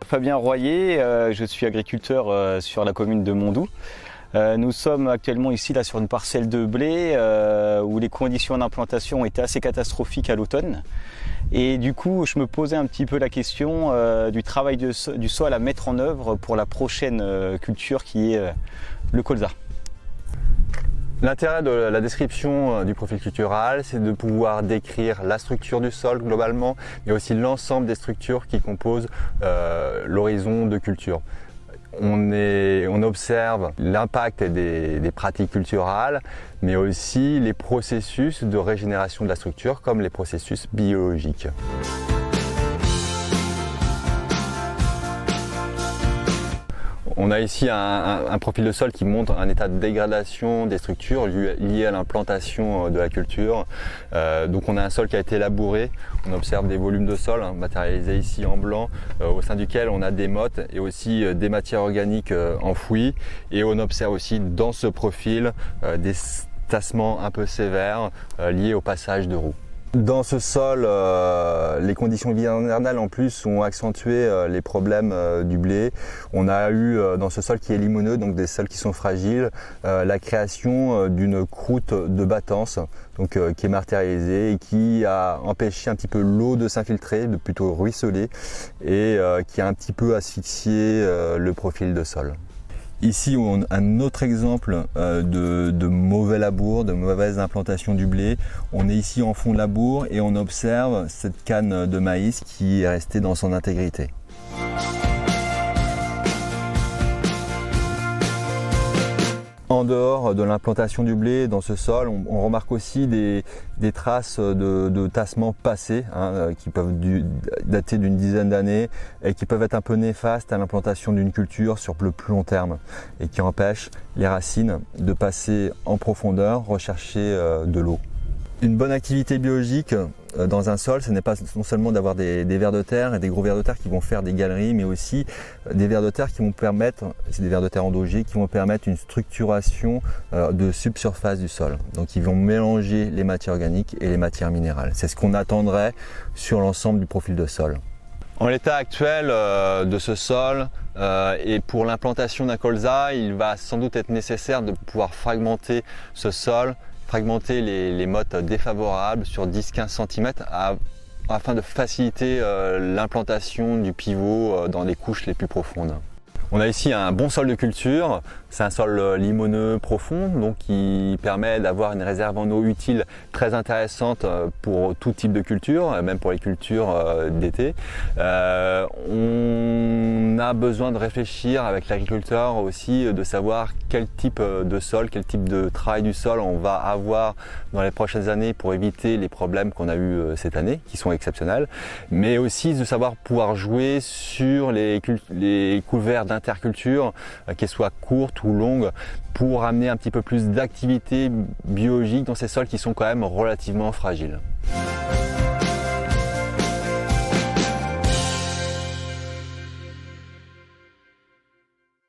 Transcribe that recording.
Fabien Royer, je suis agriculteur sur la commune de Mondoux. Nous sommes actuellement ici sur une parcelle de blé où les conditions d'implantation étaient assez catastrophiques à l'automne. Et du coup, je me posais un petit peu la question du travail du sol à mettre en œuvre pour la prochaine culture qui est le colza. L'intérêt de la description du profil cultural, c'est de pouvoir décrire la structure du sol globalement, mais aussi l'ensemble des structures qui composent l'horizon de culture. On observe l'impact des pratiques culturales, mais aussi les processus de régénération de la structure, comme les processus biologiques. On a ici un profil de sol qui montre un état de dégradation des structures liées à l'implantation de la culture. Donc on a un sol qui a été labouré, on observe des volumes de sol matérialisés ici en blanc, au sein duquel on a des mottes et aussi des matières organiques enfouies. Et on observe aussi dans ce profil des tassements un peu sévères liés au passage de roues. Dans ce sol, les conditions hivernales en plus ont accentué les problèmes du blé. On a eu dans ce sol qui est limoneux, donc des sols qui sont fragiles, la création d'une croûte de battance donc, qui est matérialisée et qui a empêché un petit peu l'eau de s'infiltrer, de plutôt ruisseler, et qui a un petit peu asphyxié le profil de sol. Ici, on a un autre exemple de mauvais labour, de mauvaise implantation du blé. On est ici en fond de labour et on observe cette canne de maïs qui est restée dans son intégrité. En dehors de l'implantation du blé dans ce sol, on remarque aussi des traces de tassements passés qui peuvent dater d'une dizaine d'années et qui peuvent être un peu néfastes à l'implantation d'une culture sur le plus long terme et qui empêchent les racines de passer en profondeur, rechercher de l'eau. Une bonne activité biologique dans un sol, ce n'est pas non seulement d'avoir des vers de terre et des gros vers de terre qui vont faire des galeries, mais aussi des vers de terre qui vont permettre, c'est des vers de terre endogés, qui vont permettre une structuration de subsurface du sol. Donc ils vont mélanger les matières organiques et les matières minérales. C'est ce qu'on attendrait sur l'ensemble du profil de sol. En l'état actuel de ce sol et pour l'implantation d'un colza, il va sans doute être nécessaire de pouvoir fragmenter ce sol, fragmenter les mottes défavorables sur 10-15 cm afin de faciliter l'implantation du pivot dans les couches les plus profondes. On a ici un bon sol de culture, c'est un sol limoneux profond, donc qui permet d'avoir une réserve en eau utile très intéressante pour tout type de culture, même pour les cultures d'été. On a besoin de réfléchir avec l'agriculteur aussi, de savoir quel type de sol, quel type de travail du sol on va avoir dans les prochaines années pour éviter les problèmes qu'on a eu cette année, qui sont exceptionnels, mais aussi de savoir pouvoir jouer sur les couverts d'interculture, qu'elles soient courtes ou longues, pour amener un petit peu plus d'activité biologique dans ces sols qui sont quand même relativement fragiles.